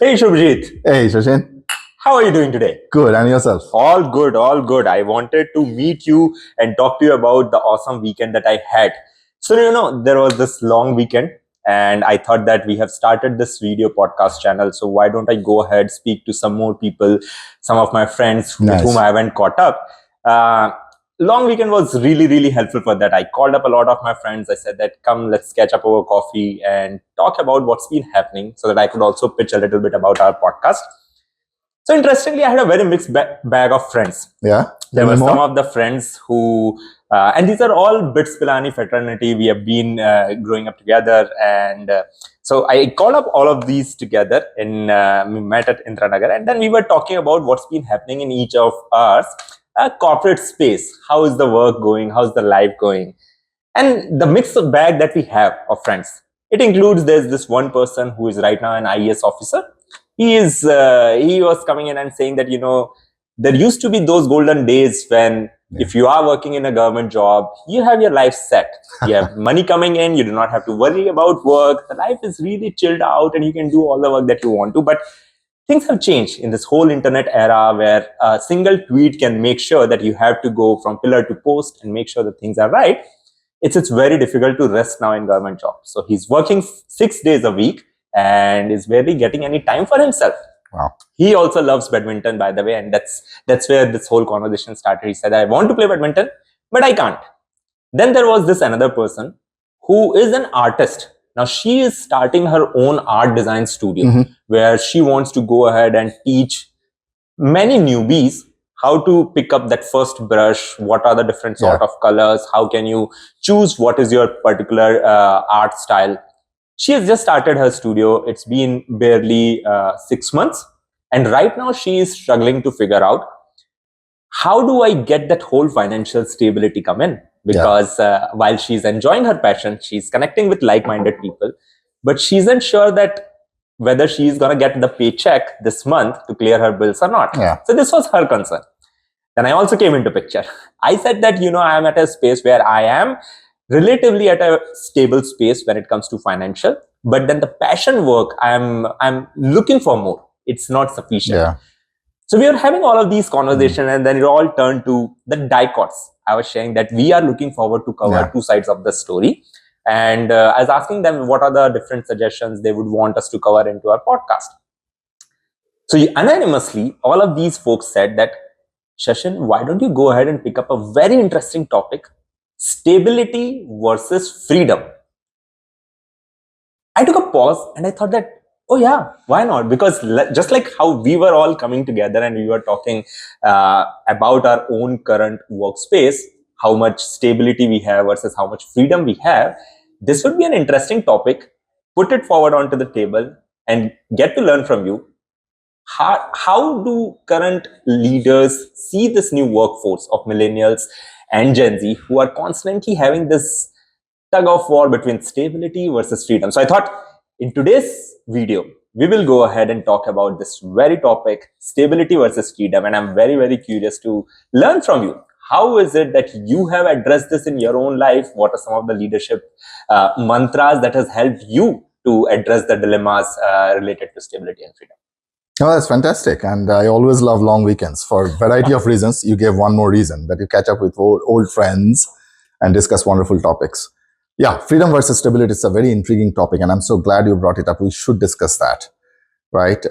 Hey Subhrajit, Hey, Shashin. how are you doing today? Good. And yourself? All good, all good. I wanted to meet you and talk to you about the awesome weekend that I had. So, there was this long weekend, and I thought that we have started this video podcast channel. So, why don't I go ahead, speak to some more people, some of my friends with whom Nice. I haven't caught up? Uh, Long weekend was really, really helpful for that. I called up a lot of my friends. I said that come, let's catch up over coffee and talk about what's been happening so that I could also pitch a little bit about our podcast. So interestingly, I had a very mixed bag of friends. Yeah. There Any were more? some of the friends who, and these are all Bits Pilani fraternity. We have been growing up together, and so I called up all of these together in we met at Indranagar, and then we were talking about what's been happening in each of ours corporate space. How is the work going? How's the life going? And the mixed bag that we have of friends, it includes there's this one person who is right now an IAS officer. He was coming in and saying that there used to be those golden days when if you are working in a government job, you have your life set. You have money coming in, you do not have to worry about work. The life is really chilled out and you can do all the work that you want to. But things have changed in this whole internet era where a single tweet can make sure that you have to go from pillar to post and make sure that things are right. It's very difficult to rest now in government jobs. So he's working 6 days a week and is barely getting any time for himself. Wow. He also loves badminton, by the way, and that's where this whole conversation started. He said, I want to play badminton, but I can't. Then there was this another person who is an artist. Now she is starting her own art design studio where she wants to go ahead and teach many newbies how to pick up that first brush, what are the different sort of colors, how can you choose what is your particular art style. She has just started her studio. It's been barely 6 months. And right now she is struggling to figure out how do I get that whole financial stability come in? Because while she's enjoying her passion, she's connecting with like-minded people, but she isn't sure that whether she's going to get the paycheck this month to clear her bills or not. So this was her concern. Then I also came into picture. I said that, I am at a space where I am relatively at a stable space when it comes to financial, but then the passion work, I'm looking for more. It's not sufficient. So we were having all of these conversations and then it all turned to the Dikots. I was sharing that we are looking forward to cover two sides of the story. And I was asking them what are the different suggestions they would want us to cover into our podcast. So anonymously, all of these folks said that, Shashin, why don't you go ahead and pick up a very interesting topic, stability versus freedom. I took a pause and I thought that, oh yeah, why not? Because just like how we were all coming together and we were talking about our own current workspace, how much stability we have versus how much freedom we have, this would be an interesting topic. Put it forward onto the table and get to learn from you. How do current leaders see this new workforce of millennials and Gen Z who are constantly having this tug of war between stability versus freedom? So I thought in today's video, we will go ahead and talk about this very topic, stability versus freedom. And I'm very, very curious to learn from you. How is it that you have addressed this in your own life? What are some of the leadership mantras that has helped you to address the dilemmas related to stability and freedom? Oh, that's fantastic. And I always love long weekends for a variety of reasons. You gave one more reason, that you catch up with old friends and discuss wonderful topics. Yeah, freedom versus stability is a very intriguing topic, and I'm so glad you brought it up. We should discuss that, right?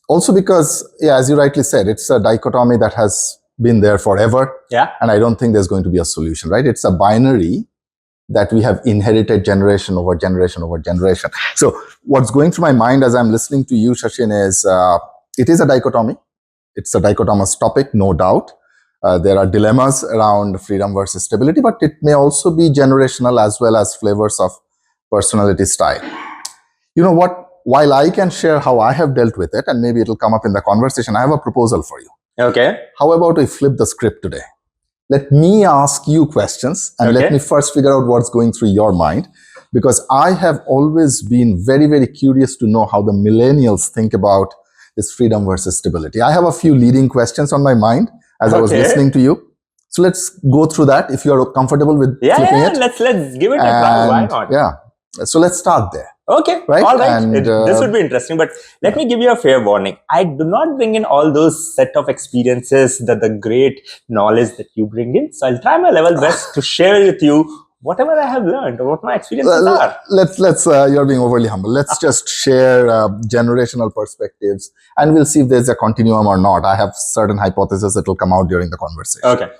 Also because, as you rightly said, it's a dichotomy that has been there forever. And I don't think there's going to be a solution, right? It's a binary that we have inherited generation over generation over generation. So what's going through my mind as I'm listening to you, Shashin, is it is a dichotomy. It's a dichotomous topic, no doubt. There are dilemmas around freedom versus stability, but it may also be generational as well as flavors of personality style. You know what? While I can share how I have dealt with it, and maybe it'll come up in the conversation, I have a proposal for you. Okay. How about we flip the script today? Let me ask you questions and let me first figure out what's going through your mind, because I have always been very, very curious to know how the millennials think about this freedom versus stability. I have a few leading questions on my mind as I was listening to you. So let's go through that if you're comfortable with flipping it. Let's give it a try. Why not? So let's start there. Okay, Right? all right. And, This would be interesting, but let me give you a fair warning. I do not bring in all those set of experiences, the great knowledge that you bring in. So I'll try my level best to share with you whatever I have learned or what my experiences are. Let's you're being overly humble. Let's just share generational perspectives, and we'll see if there's a continuum or not. I have certain hypotheses that will come out during the conversation. Okay.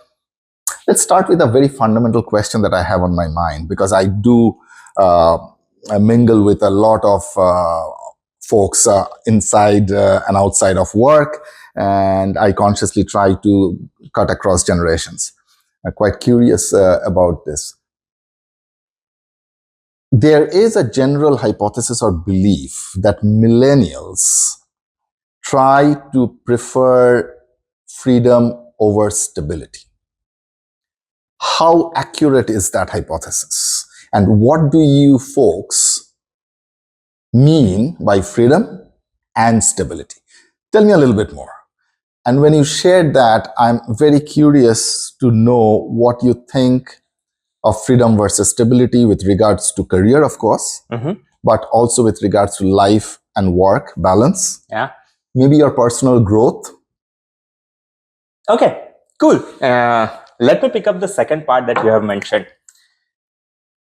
Let's start with a very fundamental question that I have on my mind, because I do mingle with a lot of folks inside and outside of work, and I consciously try to cut across generations. I'm quite curious about this. There is a general hypothesis or belief that millennials try to prefer freedom over stability. How accurate is that hypothesis? And what do you folks mean by freedom and stability? Tell me a little bit more. And when you shared that, I'm very curious to know what you think of freedom versus stability with regards to career, of course, but also with regards to life and work balance. Yeah. Maybe your personal growth. Okay, cool. Let me pick up the second part that you have mentioned.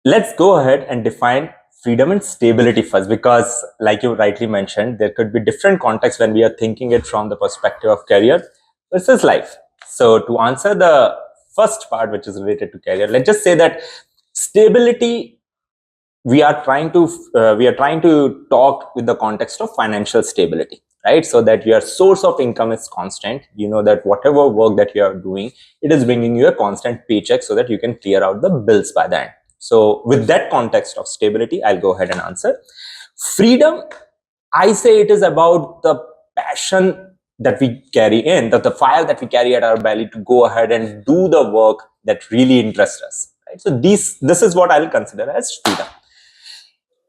Let's go ahead and define freedom and stability first, because like you rightly mentioned, there could be different contexts when we are thinking it from the perspective of career versus life. So to answer the first part, which is related to career, let's just say that stability, we are trying to talk with the context of financial stability, right? So that your source of income is constant. You know that whatever work that you are doing, it is bringing you a constant paycheck so that you can clear out the bills by the end. So with that context of stability, I'll go ahead and answer. Freedom, I say it is about the passion that we carry in, the fire that we carry at our belly to go ahead and do the work that really interests us, right? So this is what I'll consider as freedom.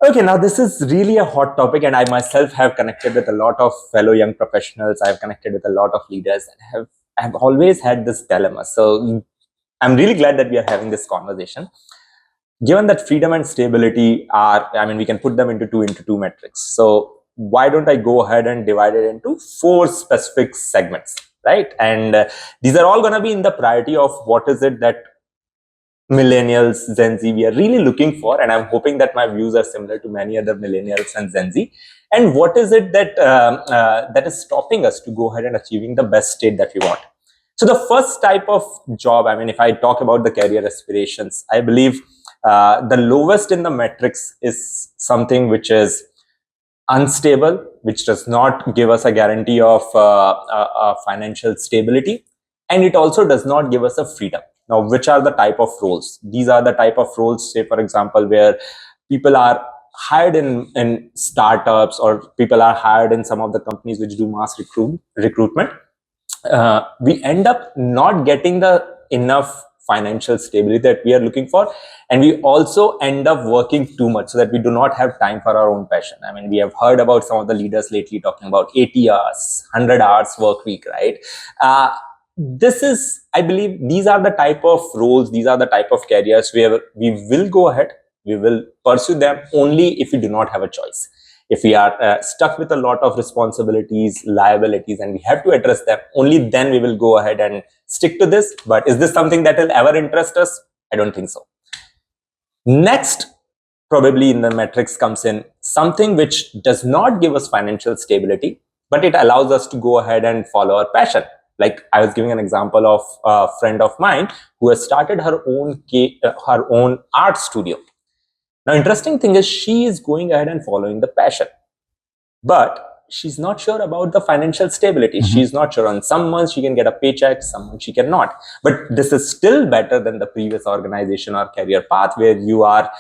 Okay, now this is really a hot topic, and I myself have connected with a lot of fellow young professionals. I've connected with a lot of leaders, and have always had this dilemma. So I'm really glad that we are having this conversation. Given that freedom and stability are, I mean, we can put them into two metrics. So why don't I go ahead and divide it into 4 specific segments, right? And these are all going to be in the priority of what is it that millennials, Gen Z, we are really looking for, and I'm hoping that my views are similar to many other millennials and Gen Z. And what is it that that is stopping us to go ahead and achieving the best state that we want? So the first type of job, I mean, if I talk about the career aspirations, I believe the lowest in the metrics is something which is unstable, which does not give us a guarantee of financial stability, and it also does not give us a freedom. Now, which are the type of roles? These are the type of roles, say for example, where people are hired in startups, or people are hired in some of the companies which do mass recruitment. We end up not getting the enough financial stability that we are looking for, and we also end up working too much so that we do not have time for our own passion. I mean, we have heard about some of the leaders lately talking about 80 hours, 100 hours work week, right? This is, I believe, these are the type of roles, these are the type of careers where we will go ahead, we will pursue them only if we do not have a choice. If we are stuck with a lot of responsibilities, liabilities, and we have to address them, only then we will go ahead and stick to this. But is this something that will ever interest us? I don't think so. Next, probably in the metrics comes in something which does not give us financial stability, but it allows us to go ahead and follow our passion. Like I was giving an example of a friend of mine who has started her own art studio. Now, interesting thing is she is going ahead and following the passion, but she's not sure about the financial stability. She's not sure. On some months she can get a paycheck, some months she cannot. But this is still better than the previous organization or career path where you are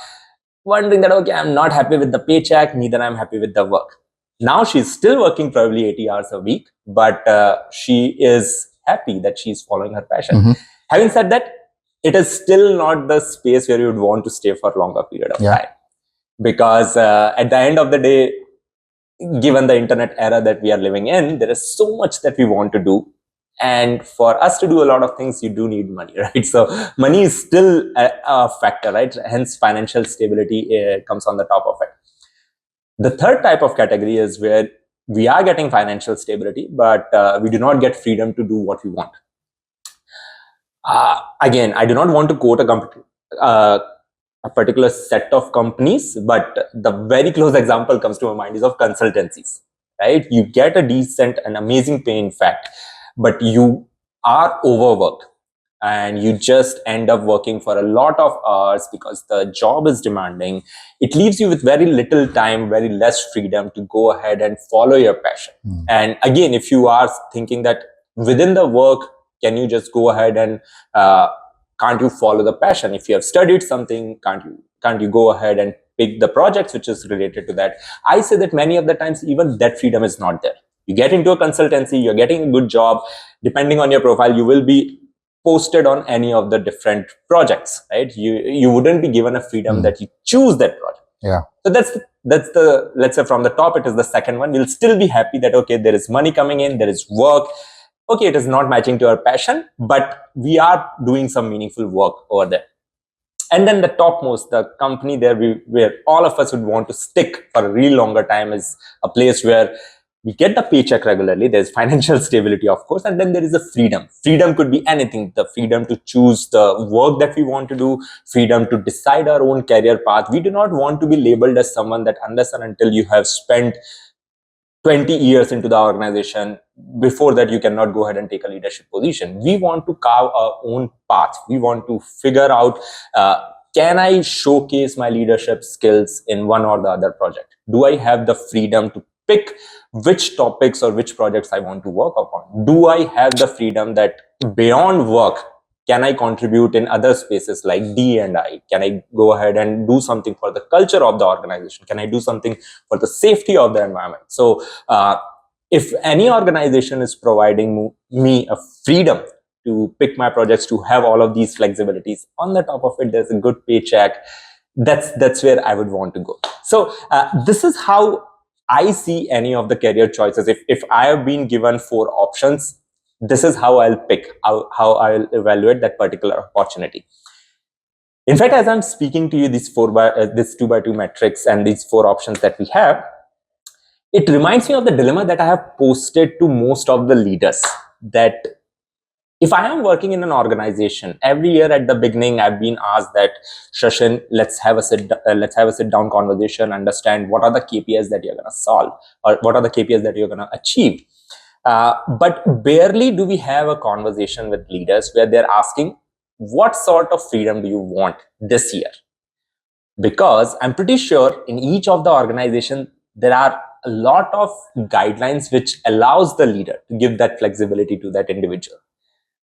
wondering that, okay, I'm not happy with the paycheck, neither I'm happy with the work. Now she's still working probably 80 hours a week, but she is happy that she's following her passion. Having said that, it is still not the space where you would want to stay for a longer period of time. Because at the end of the day, given the internet era that we are living in, there is so much that we want to do. And for us to do a lot of things, you do need money, right? So money is still a factor, right? Hence financial stability comes on the top of it. The third type of category is where we are getting financial stability, but we do not get freedom to do what we want. Again, I do not want to quote a particular set of companies, but the very close example comes to my mind is of consultancies, right? You get a decent and amazing pay, in fact, but you are overworked and you just end up working for a lot of hours because the job is demanding. It leaves you with very little time, very less freedom to go ahead and follow your passion. And again, if you are thinking that within the work, can you just go ahead and can't you follow the passion? If you have studied something, can't you go ahead and pick the projects which is related to that? I say that many of the times even that freedom is not there. You get into a consultancy, you're getting a good job. Depending on your profile, you will be posted on any of the different projects, right? You wouldn't be given a freedom that you choose that project. Yeah. So that's the, let's say from the top, it is the second one. We'll still be happy that, okay, there is money coming in, there is work. Okay, it is not matching to our passion, but we are doing some meaningful work over there. And then the topmost, the company there where all of us would want to stick for a really longer time, is a place where we get the paycheck regularly. There's financial stability, of course, and then there is a freedom. Freedom could be anything. The freedom to choose the work that we want to do, freedom to decide our own career path. We do not want to be labeled as someone that unless and until you have spent 20 years into the organization, before that you cannot go ahead and take a leadership position. We want to carve our own path. We want to figure out, can I showcase my leadership skills in one or the other project? Do I have the freedom to pick which topics or which projects I want to work upon? Do I have the freedom that beyond work, can I contribute in other spaces like D&I? Can I go ahead and do something for the culture of the organization? Can I do something for the safety of the environment? So if any organization is providing me a freedom to pick my projects, to have all of these flexibilities, on the top of it, there's a good paycheck, that's where I would want to go. So this is how I see any of the career choices. If I have been given 4 options, this is how I'll pick, how I'll evaluate that particular opportunity. In fact, as I'm speaking to you, this 2x2 metrics and these 4 options that we have, it reminds me of the dilemma that I have posted to most of the leaders, that if I am working in an organization, every year at the beginning, I've been asked that, Shashin, let's have a sit down conversation, understand what are the KPIs that you're going to solve, or what are the KPIs that you're going to achieve. But barely do we have a conversation with leaders where they're asking, what sort of freedom do you want this year? Because I'm pretty sure in each of the organizations, there are a lot of guidelines which allows the leader to give that flexibility to that individual.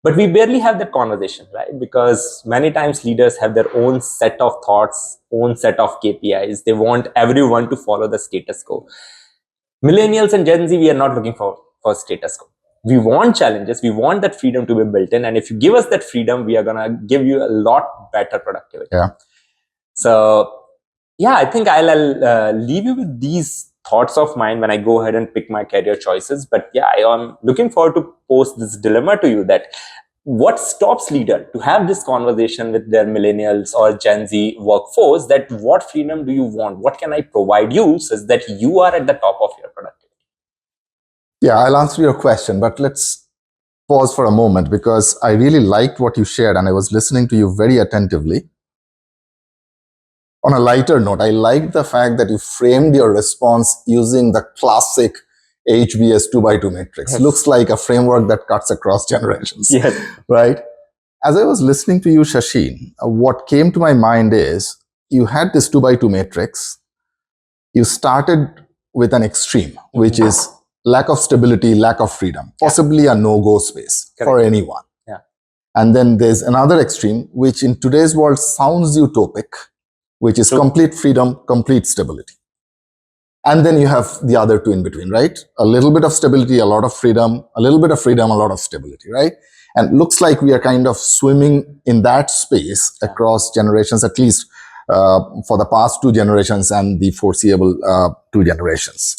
But we barely have that conversation, right? Because many times leaders have their own set of thoughts, own set of KPIs. They want everyone to follow the status quo. Millennials and Gen Z, we are not looking for status quo. We want challenges. We want that freedom to be built in. And if you give us that freedom, we are going to give you a lot better productivity. Yeah. So, yeah, I think I'll leave you with these thoughts of mine when I go ahead and pick my career choices. But yeah, I am looking forward to pose this dilemma to you, that what stops leader to have this conversation with their millennials or Gen Z workforce, that what freedom do you want? What can I provide you so that you are at the top of your productivity? Yeah, I'll answer your question, but let's pause for a moment, because I really liked what you shared and I was listening to you very attentively. On a lighter note, I liked the fact that you framed your response using the classic HBS 2x2 matrix. Yes. Looks like a framework that cuts across generations. Yes. Right? As I was listening to you, Shashin, what came to my mind is, you had this 2x2 matrix. You started with an extreme, which is lack of stability, lack of freedom, possibly a no-go space for anyone. Yeah. And then there's another extreme, which in today's world sounds utopic, which is complete freedom, complete stability. And then you have the other two in between, right? A little bit of stability, a lot of freedom, a little bit of freedom, a lot of stability, right? And looks like we are kind of swimming in that space across generations, at least for the past 2 generations and the foreseeable 2 generations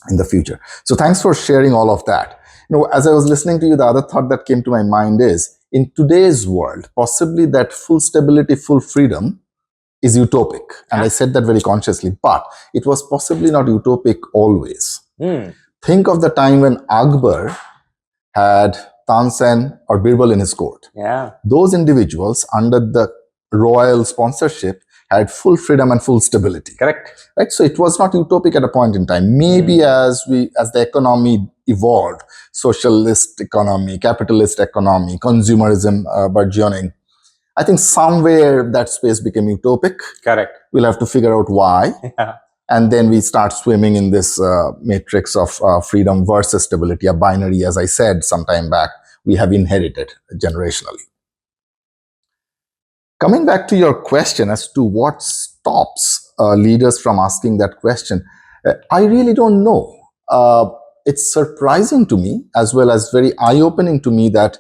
in the future. So thanks for sharing all of that. You know, as I was listening to you, the other thought that came to my mind is, in today's world, possibly that full stability, full freedom is utopic. And I said that very consciously, but it was possibly not utopic always. Think of the time when Akbar had Tansen or Birbal in his court. Yeah. Those individuals under the royal sponsorship had full freedom and full stability. Correct. Right? So it was not utopic at a point in time. Maybe as the economy evolved, socialist economy, capitalist economy, consumerism burgeoning, I think somewhere that space became utopic. Correct. We'll have to figure out why. Yeah. And then we start swimming in this matrix of freedom versus stability, a binary, as I said some time back, we have inherited generationally. Coming back to your question as to what stops leaders from asking that question, I really don't know. It's surprising to me, as well as very eye-opening to me, that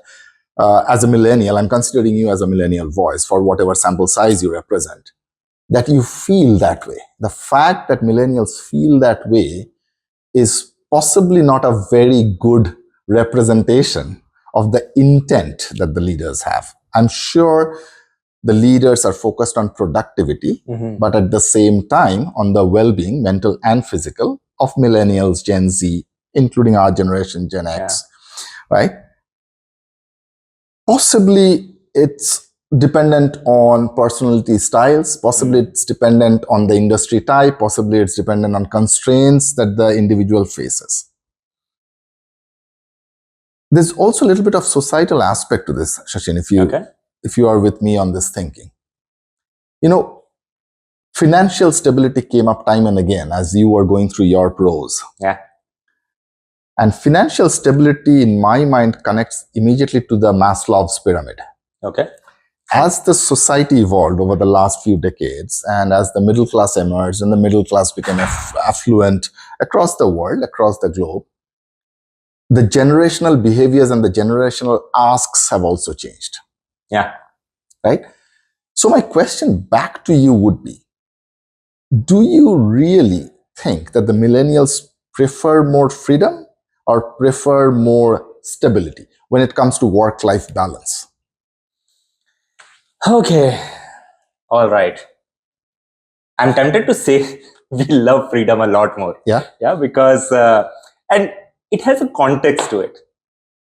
as a millennial, I'm considering you as a millennial voice for whatever sample size you represent, that you feel that way. The fact that millennials feel that way is possibly not a very good representation of the intent that the leaders have. I'm sure the leaders are focused on productivity, but at the same time on the well-being, mental and physical, of millennials, Gen Z, including our generation, Gen X, right? Possibly it's dependent on personality styles, possibly it's dependent on the industry type, possibly it's dependent on constraints that the individual faces. There's also a little bit of societal aspect to this, Shashin, if you are with me on this thinking. You know, financial stability came up time and again as you were going through your prose. Yeah. And financial stability, in my mind, connects immediately to the Maslow's pyramid. Okay. As the society evolved over the last few decades, and as the middle class emerged and the middle class became affluent across the world, across the globe, the generational behaviors and the generational asks have also changed. Yeah. Right? So my question back to you would be, do you really think that the millennials prefer more freedom or prefer more stability when it comes to work-life balance? Okay. All right. I'm tempted to say we love freedom a lot more. Yeah. Yeah, because and it has a context to it.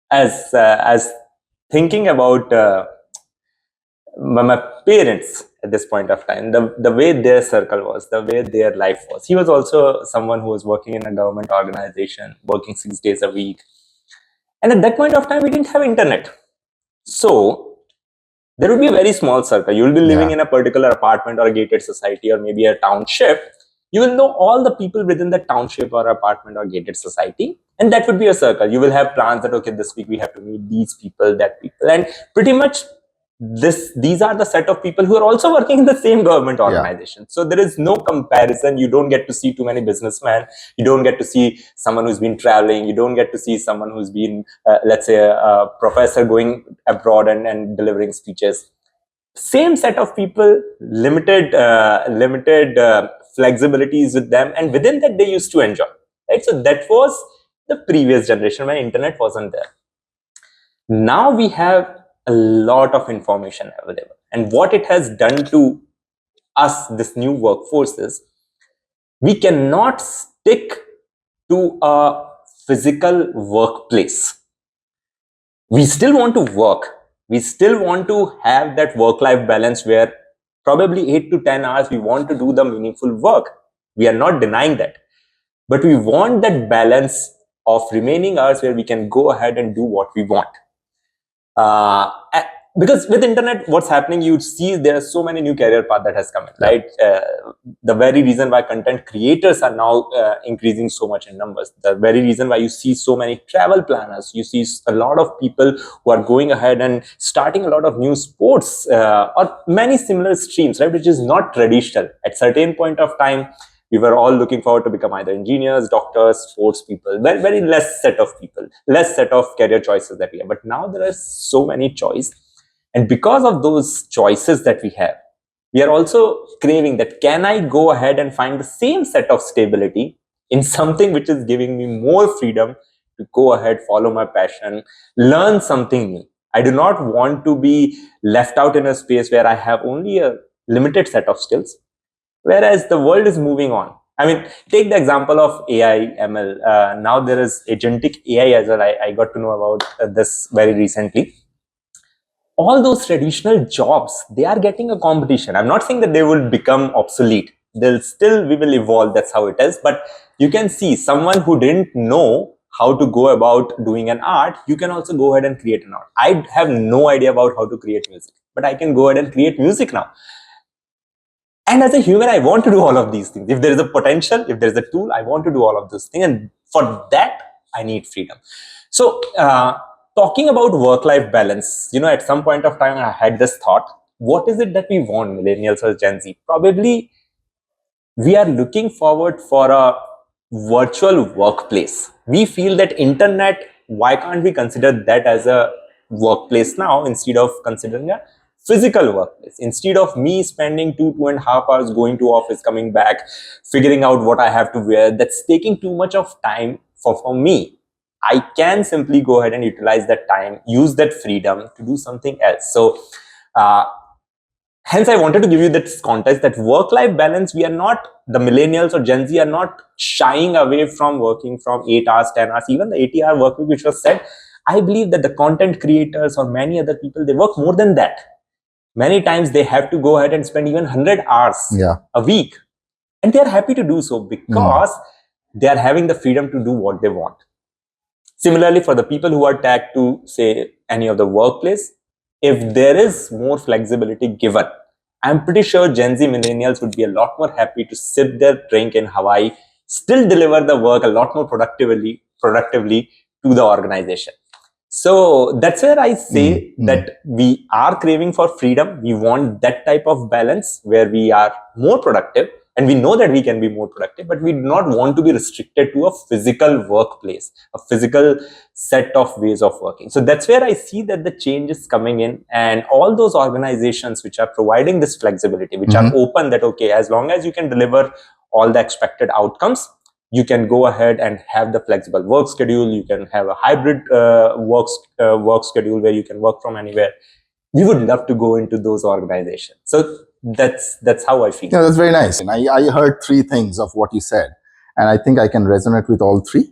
As thinking about my parents at this point of time, the way their circle was, the way their life was. He was also someone who was working in a government organization, working 6 days a week. And at that point of time, we didn't have internet. So there would be a very small circle. You will be living in a particular apartment or a gated society or maybe a township. You will know all the people within the township or apartment or gated society. And that would be a circle. You will have plans that, okay, this week we have to meet these people, that people. And pretty much these are the set of people who are also working in the same government organization. So there is no comparison. You don't get to see too many businessmen. You don't get to see someone who's been traveling. You don't get to see someone who's been, let's say, a professor going abroad and delivering speeches. Same set of people, limited flexibilities with them, and within that they used to enjoy. Right? So that was the previous generation when internet wasn't there. Now we have a lot of information available, and what it has done to us, this new workforce, is we cannot stick to a physical workplace. We still want to work. We still want to have that work-life balance where probably 8 to 10 hours we want to do the meaningful work. We are not denying that, but we want that balance of remaining hours where we can go ahead and do what we want. Because with internet, what's happening, you see there are so many new career paths that has come in, right? The very reason why content creators are now increasing so much in numbers, the very reason why you see so many travel planners, you see a lot of people who are going ahead and starting a lot of new sports or many similar streams, right? Which is not traditional. At certain point of time, we were all looking forward to become either engineers, doctors, sports people, very, very less set of people, less set of career choices that we have. But now there are so many choices. And because of those choices that we have, we are also craving that, can I go ahead and find the same set of stability in something which is giving me more freedom to go ahead, follow my passion, learn something new. I do not want to be left out in a space where I have only a limited set of skills, whereas the world is moving on. I mean, take the example of AI, ML. Now there is agentic AI as well. I got to know about this very recently. All those traditional jobs, they are getting a competition. I'm not saying that they will become obsolete. We will evolve. That's how it is. But you can see someone who didn't know how to go about doing an art, you can also go ahead and create an art. I have no idea about how to create music, but I can go ahead and create music now. And as a human, I want to do all of these things. If there is a potential, if there is a tool, I want to do all of those things. And for that, I need freedom. So, talking about work-life balance, at some point of time, I had this thought, what is it that we want, millennials or Gen Z? Probably we are looking forward for a virtual workplace. We feel that internet, why can't we consider that as a workplace now instead of considering a physical workplace? Instead of me spending 2.5 hours going to office, coming back, figuring out what I have to wear, that's taking too much of time for me. I can simply go ahead and utilize that time, use that freedom to do something else. So, hence I wanted to give you this context that work-life balance, we are not, the millennials or Gen Z are not shying away from working from 8 hours, 10 hours, even the 80-hour work week which was said. I believe that the content creators or many other people, they work more than that. Many times they have to go ahead and spend even 100 hours a week. And they are happy to do so because they are having the freedom to do what they want. Similarly, for the people who are tagged to, say, any of the workplace, if there is more flexibility given, I'm pretty sure Gen Z millennials would be a lot more happy to sip their drink in Hawaii, still deliver the work a lot more productively to the organization. So that's where I say that we are craving for freedom. We want that type of balance where we are more productive, and we know that we can be more productive, but we do not want to be restricted to a physical workplace, a physical set of ways of working. So that's where I see that the change is coming in, and all those organizations which are providing this flexibility, which are open that, okay, as long as you can deliver all the expected outcomes, you can go ahead and have the flexible work schedule. You can have a hybrid work schedule where you can work from anywhere. We would love to go into those organizations. So that's how I feel. Yeah, that's very nice. And I heard three things of what you said, and I think I can resonate with all three.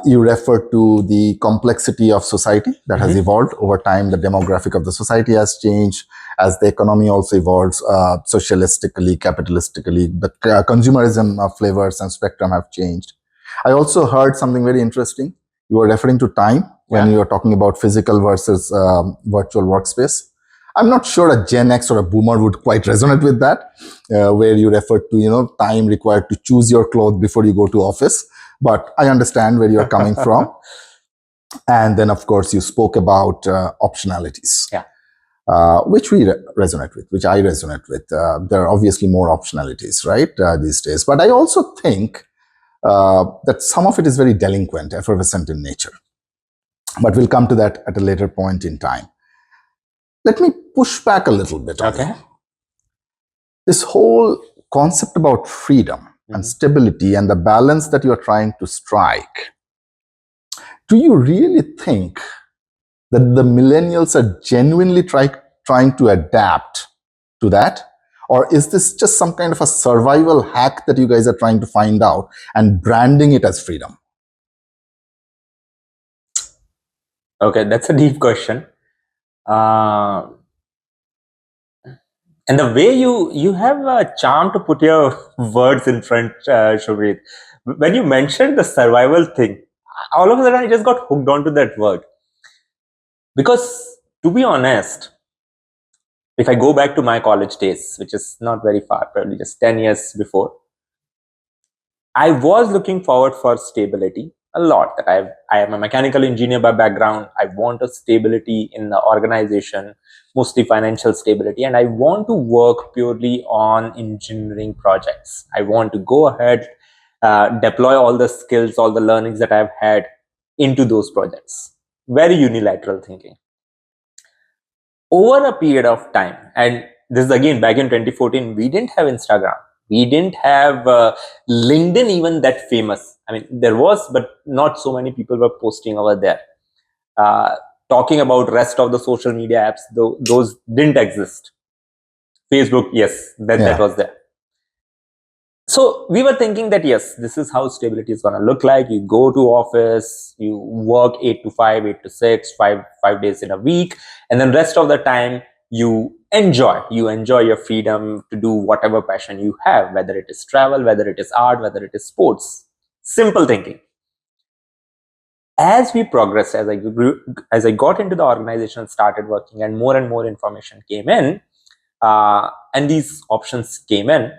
You referred to the complexity of society that has evolved over time. The demographic of the society has changed as the economy also evolves socialistically, capitalistically. The consumerism of flavors and spectrum have changed. I also heard something very interesting. You were referring to time when you were talking about physical versus virtual workspace. I'm not sure a Gen X or a boomer would quite resonate with that, where you referred to, time required to choose your clothes before you go to office. But I understand where you're coming from. And then, of course, you spoke about optionalities, which we resonate with, which I resonate with. There are obviously more optionalities, right, these days. But I also think that some of it is very delinquent, effervescent in nature. But we'll come to that at a later point in time. Let me push back a little bit on you. This whole concept about freedom and stability and the balance that you're trying to strike, do you really think that the millennials are genuinely trying to adapt to that? Or is this just some kind of a survival hack that you guys are trying to find out and branding it as freedom? Okay, that's a deep question. And the way you have a charm to put your words in front, Shubhrit. When you mentioned the survival thing, all of a sudden I just got hooked onto that word. Because to be honest, if I go back to my college days, which is not very far, probably just 10 years before, I was looking forward for stability a lot. That I am a mechanical engineer by background. I want a stability in the organization, mostly financial stability, and I want to work purely on engineering projects. I want to go ahead, deploy all the skills, all the learnings that I've had into those projects. Very unilateral thinking. Over a period of time, and this is again back in 2014, we didn't have Instagram. We didn't have LinkedIn even that famous. I mean, there was, but not so many people were posting over there. Talking about rest of the social media apps, those didn't exist. Facebook, yes, that was there. So we were thinking that yes, this is how stability is going to look like. You go to office, you work 8 to 5, 8 to 6, 5 days in a week, and then rest of the time you enjoy your freedom to do whatever passion you have, whether it is travel, whether it is art, whether it is sports. Simple thinking. As we progressed, as I got into the organization, started working, and more information came in, and these options came in,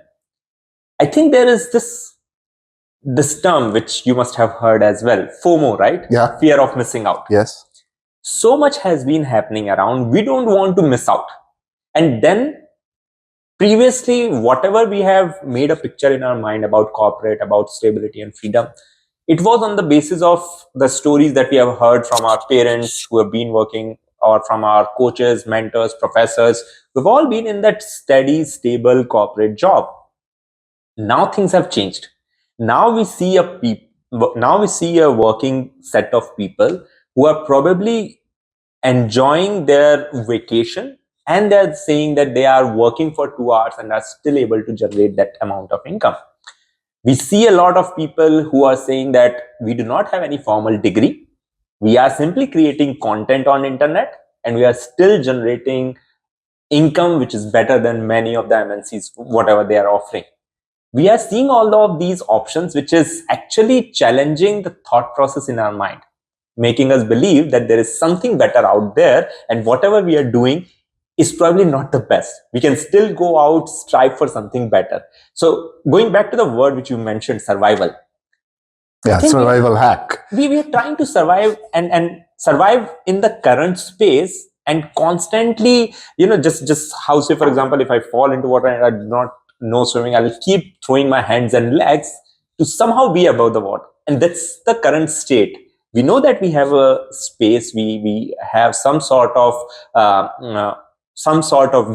I think there is this term which you must have heard as well, FOMO, right? Yeah. Fear of missing out. Yes. So much has been happening around. We don't want to miss out. And then previously, whatever we have made a picture in our mind about corporate, about stability and freedom, it was on the basis of the stories that we have heard from our parents who have been working, or from our coaches, mentors, professors. We've all been in that steady, stable corporate job. Now things have changed. Now we see a working set of people who are probably enjoying their vacation, and they're saying that they are working for 2 hours and are still able to generate that amount of income. We see a lot of people who are saying that we do not have any formal degree. We are simply creating content on internet, and we are still generating income which is better than many of the MNCs, whatever they are offering. We are seeing all of these options, which is actually challenging the thought process in our mind, making us believe that there is something better out there, and whatever we are doing is probably not the best. We can still go out, strive for something better. So going back to the word which you mentioned, survival. Yeah, survival hack. We are trying to survive and survive in the current space, and constantly, just how, say, for example, if I fall into water and I do not know swimming, I will keep throwing my hands and legs to somehow be above the water. And that's the current state. We know that we have a space, we have some sort of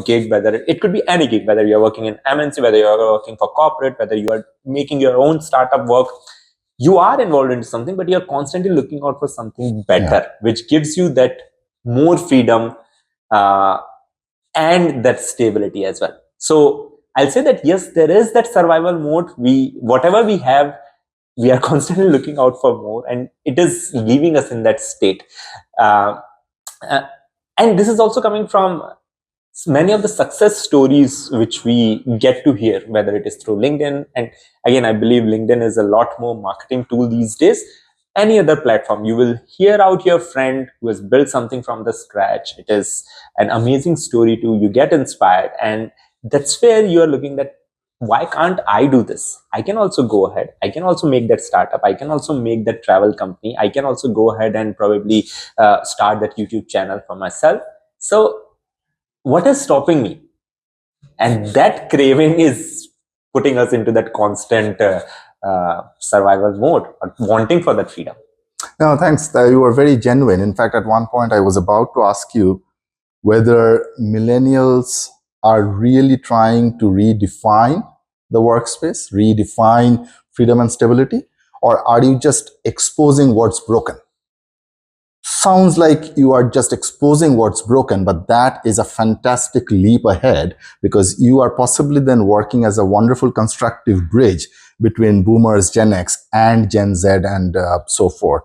gig, whether it could be any gig, whether you are working in MNC, whether you are working for corporate, whether you are making your own startup work. You are involved in something, but you're constantly looking out for something better, which gives you that more freedom and that stability as well. So I'll say that yes, there is that survival mode. Whatever we have, we are constantly looking out for more, and it is leaving us in that state. And this is also coming from many of the success stories which we get to hear, whether it is through LinkedIn. And again, I believe LinkedIn is a lot more marketing tool these days. Any other platform, you will hear out your friend who has built something from the scratch. It is an amazing story too. You get inspired, and that's where you are looking at, why can't I do this? I can also go ahead. I can also make that startup. I can also make that travel company. I can also go ahead and probably start that YouTube channel for myself. So what is stopping me? And that craving is putting us into that constant survival mode, or wanting for that freedom. No, thanks. You were very genuine. In fact, at one point I was about to ask you whether millennials are really trying to redefine the workspace, redefine freedom and stability, or are you just exposing what's broken? Sounds like you are just exposing what's broken, but that is a fantastic leap ahead, because you are possibly then working as a wonderful constructive bridge between boomers, Gen X, and Gen Z, and so forth.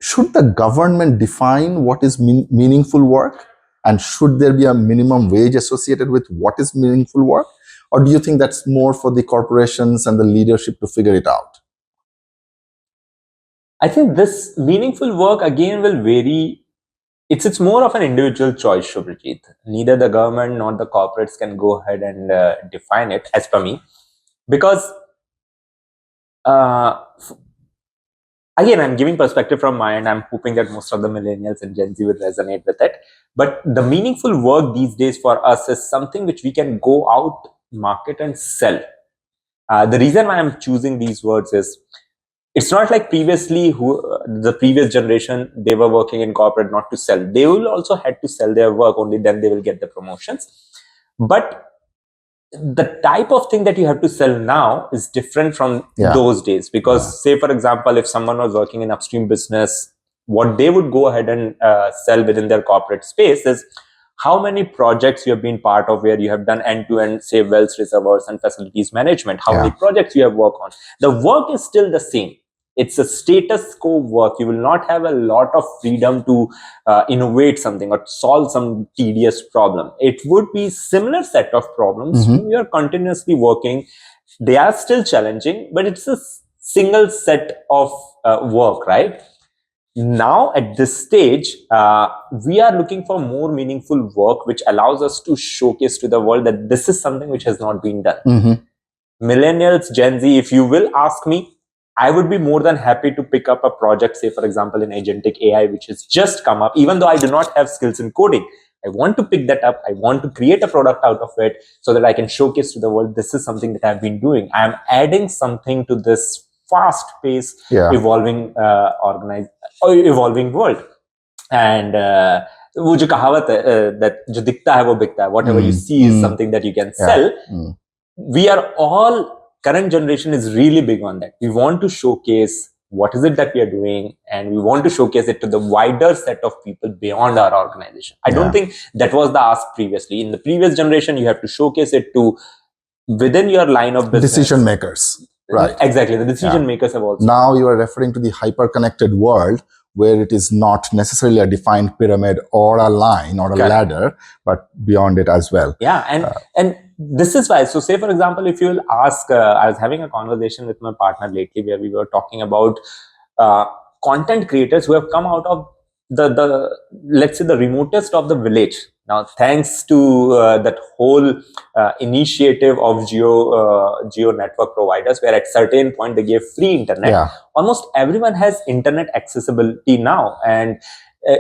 Should the government define what is meaningful work? And should there be a minimum wage associated with what is meaningful work? Or do you think that's more for the corporations and the leadership to figure it out? I think this meaningful work again will vary. It's more of an individual choice, Subhrajit. Neither the government nor the corporates can go ahead and define it, as per me, because again, I'm giving perspective from my end. I'm hoping that most of the millennials and Gen Z will resonate with it. But the meaningful work these days for us is something which we can go out, market, and sell. The reason why I'm choosing these words is, it's not like previously the previous generation, they were working in corporate not to sell. They will also had to sell their work, only then they will get the promotions. But the type of thing that you have to sell now is different from those days, because say, for example, if someone was working in upstream business, what they would go ahead and sell within their corporate space is, how many projects you have been part of where you have done end-to-end, say, wells, reservoirs, and facilities management, how many projects you have worked on. The work is still the same. It's a status quo work. You will not have a lot of freedom to innovate something or solve some tedious problem. It would be similar set of problems. You are continuously working. They are still challenging, but it's a single set of work, right? Now at this stage, we are looking for more meaningful work which allows us to showcase to the world that this is something which has not been done. Millennials, Gen Z, if you will ask me, I would be more than happy to pick up a project, say for example in agentic AI, which has just come up. Even though I do not have skills in coding, I want to pick that up. I want to create a product out of it so that I can showcase to the world, this is something that I've been doing. I'm adding something to this fast-paced, evolving evolving world. And वो जो कहावत है that जो दिखता है वो बिकता है, whatever you see is something that you can sell. We are all, current generation is really big on that. We want to showcase what is it that we are doing, and we want to showcase it to the wider set of people beyond our organization. I don't think that was the ask previously. In the previous generation, you have to showcase it to within your line of business. Decision makers. Right. Exactly. The decision makers have also. Now you are referring to the hyper-connected world where it is not necessarily a defined pyramid or a line or a ladder, but beyond it as well. Yeah. And this is why. So say, for example, if you will ask, I was having a conversation with my partner lately where we were talking about content creators who have come out of the let's say the remotest of the village. Now, thanks to that whole initiative of geo network providers, where at certain point they gave free internet. Almost everyone has internet accessibility now, and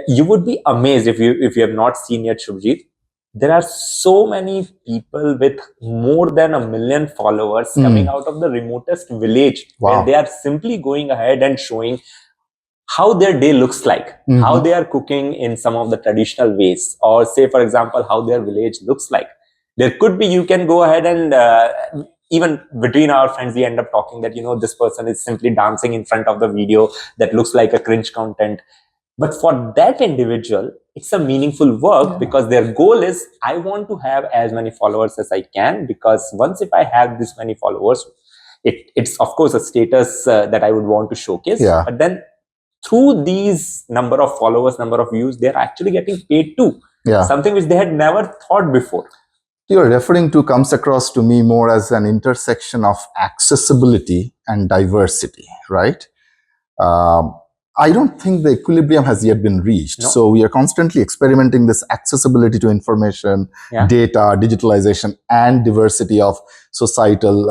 you would be amazed if you have not seen yet, Subhajit. There are so many people with more than 1 million followers coming out of the remotest village, where they are simply going ahead and showing how their day looks like, how they are cooking in some of the traditional ways, or say, for example, how their village looks like. There could be, you can go ahead and even between our friends, we end up talking that, this person is simply dancing in front of the video that looks like a cringe content. But for that individual, it's a meaningful work because their goal is, I want to have as many followers as I can, because once if I have this many followers, it's of course a status that I would want to showcase. But then through these number of followers, number of views, they're actually getting paid too. Something which they had never thought before. You're referring to comes across to me more as an intersection of accessibility and diversity, right? I don't think the equilibrium has yet been reached. So we are constantly experimenting this accessibility to information, data, digitalization, and diversity of societal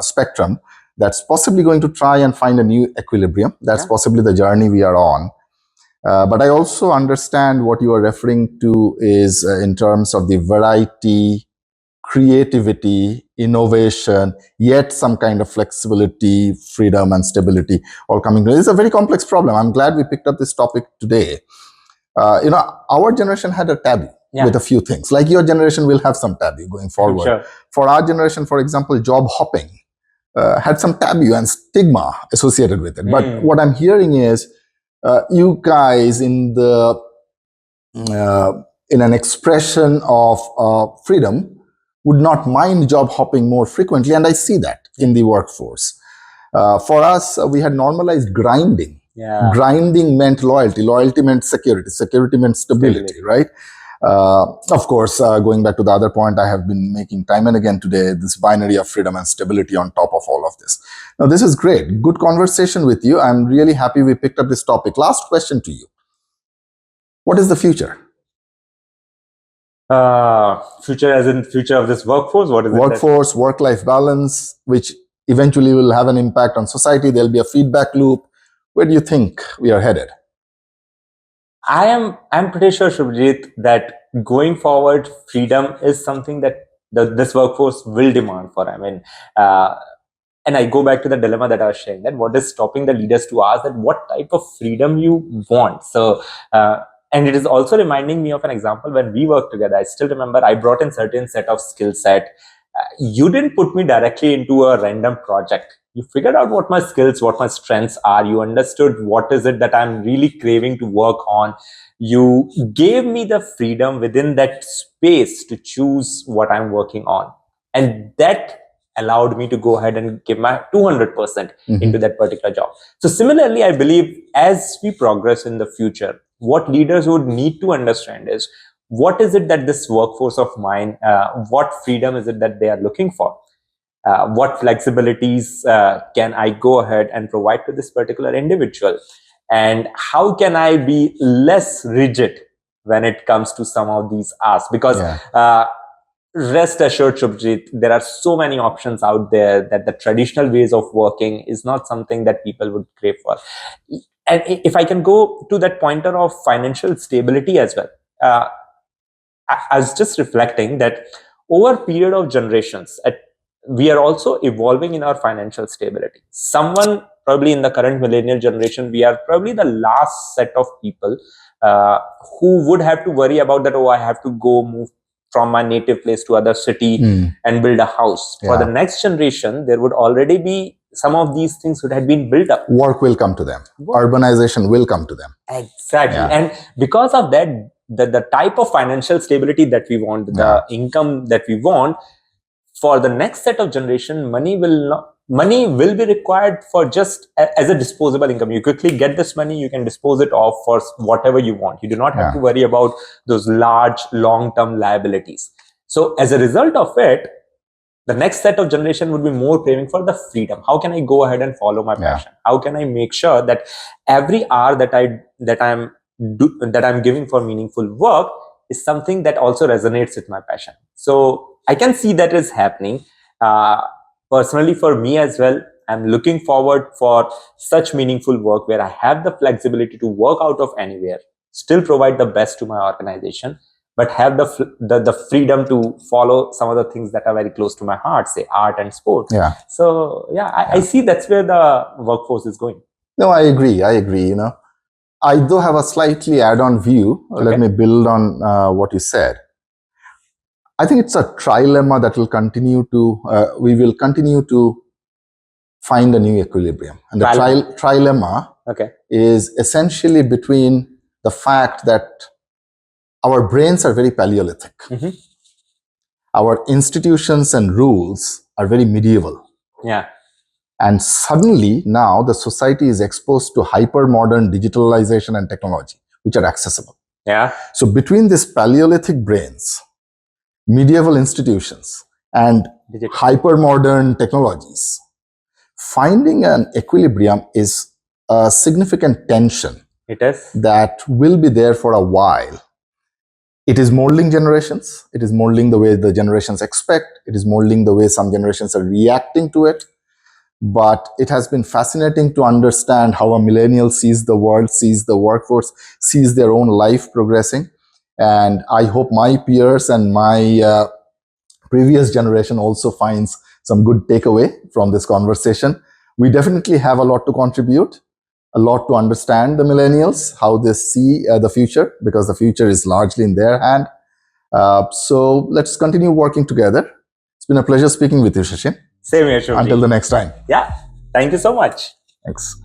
spectrum. That's possibly going to try and find a new equilibrium. That's possibly the journey we are on. But I also understand what you are referring to is in terms of the variety, creativity, innovation, yet some kind of flexibility, freedom, and stability all coming together. It's a very complex problem. I'm glad we picked up this topic today. Our generation had a taboo with a few things. Like your generation will have some taboo going forward. For our generation, for example, job hopping had some taboo and stigma associated with it. But what I'm hearing is you guys in an expression of freedom would not mind job hopping more frequently, and I see that in the workforce. For us, we had normalized grinding. Grinding meant loyalty. Loyalty meant security. Security meant stability, right? Of course, going back to the other point I have been making time and again today, this binary of freedom and stability on top of all of this. Now, this is great. Good conversation with you. I'm really happy we picked up this topic. Last question to you. What is the future? Future as in future of this workforce? What is it? Workforce, work-life balance, which eventually will have an impact on society. There'll be a feedback loop. Where do you think we are headed? I'm pretty sure, Subhajit, that going forward, freedom is something that this workforce will demand for. I mean, and I go back to the dilemma that I was sharing, that what is stopping the leaders to ask that what type of freedom you want. So, and it is also reminding me of an example when we worked together. I still remember I brought in certain set of skill set. You didn't put me directly into a random project. You figured out what my skills, what my strengths are. You understood what is it that I'm really craving to work on. You gave me the freedom within that space to choose what I'm working on. And that allowed me to go ahead and give my 200% into that particular job. So similarly, I believe as we progress in the future, what leaders would need to understand is what is it that this workforce of mine, what freedom is it that they are looking for? What flexibilities can I go ahead and provide to this particular individual? And how can I be less rigid when it comes to some of these asks? Because rest assured, Subhajit, there are so many options out there that the traditional ways of working is not something that people would crave for. And if I can go to that pointer of financial stability as well, I was just reflecting that over a period of generations, we are also evolving in our financial stability. Someone probably in the current millennial generation, we are probably the last set of people who would have to worry about that, oh, I have to go move from my native place to other city and build a house. For the next generation, there would already be some of these things would have been built up. Work will come to them. Urbanization will come to them. Exactly. And because of that, the type of financial stability that we want, the income that we want, for the next set of generation, money will be required for just as a disposable income. You quickly get this money, you can dispose it off for whatever you want. You do not have to worry about those large long-term liabilities. So as a result of it, the next set of generation would be more craving for the freedom. How can I go ahead and follow my passion? How can I make sure that every hour that I'm giving for meaningful work is something that also resonates with my passion? So I can see that is happening. Personally, for me as well, I'm looking forward for such meaningful work where I have the flexibility to work out of anywhere, still provide the best to my organization, but have the freedom to follow some of the things that are very close to my heart, say art and sport. So I see that's where the workforce is going. No, I agree. I do have a slightly add-on view. Let me build on what you said. I think it's a trilemma that will continue to, we will continue to find a new equilibrium. And the trilemma is essentially between the fact that our brains are very Paleolithic. Our institutions and rules are very medieval. And suddenly now the society is exposed to hyper-modern digitalization and technology, which are accessible. So between these Paleolithic brains, medieval institutions, and hyper-modern technologies, finding an equilibrium is a significant tension. It is. That will be there for a while. It is molding generations. It is molding the way the generations expect. It is molding the way some generations are reacting to it. But it has been fascinating to understand how a millennial sees the world, sees the workforce, sees their own life progressing. And I hope my peers and my previous generation also finds some good takeaway from this conversation. We definitely have a lot to contribute, a lot to understand the millennials, how they see the future, because the future is largely in their hand. So let's continue working together. It's been a pleasure speaking with you, Shashin. Same here, Shubhajit. Until the next time. Yeah. Thank you so much. Thanks.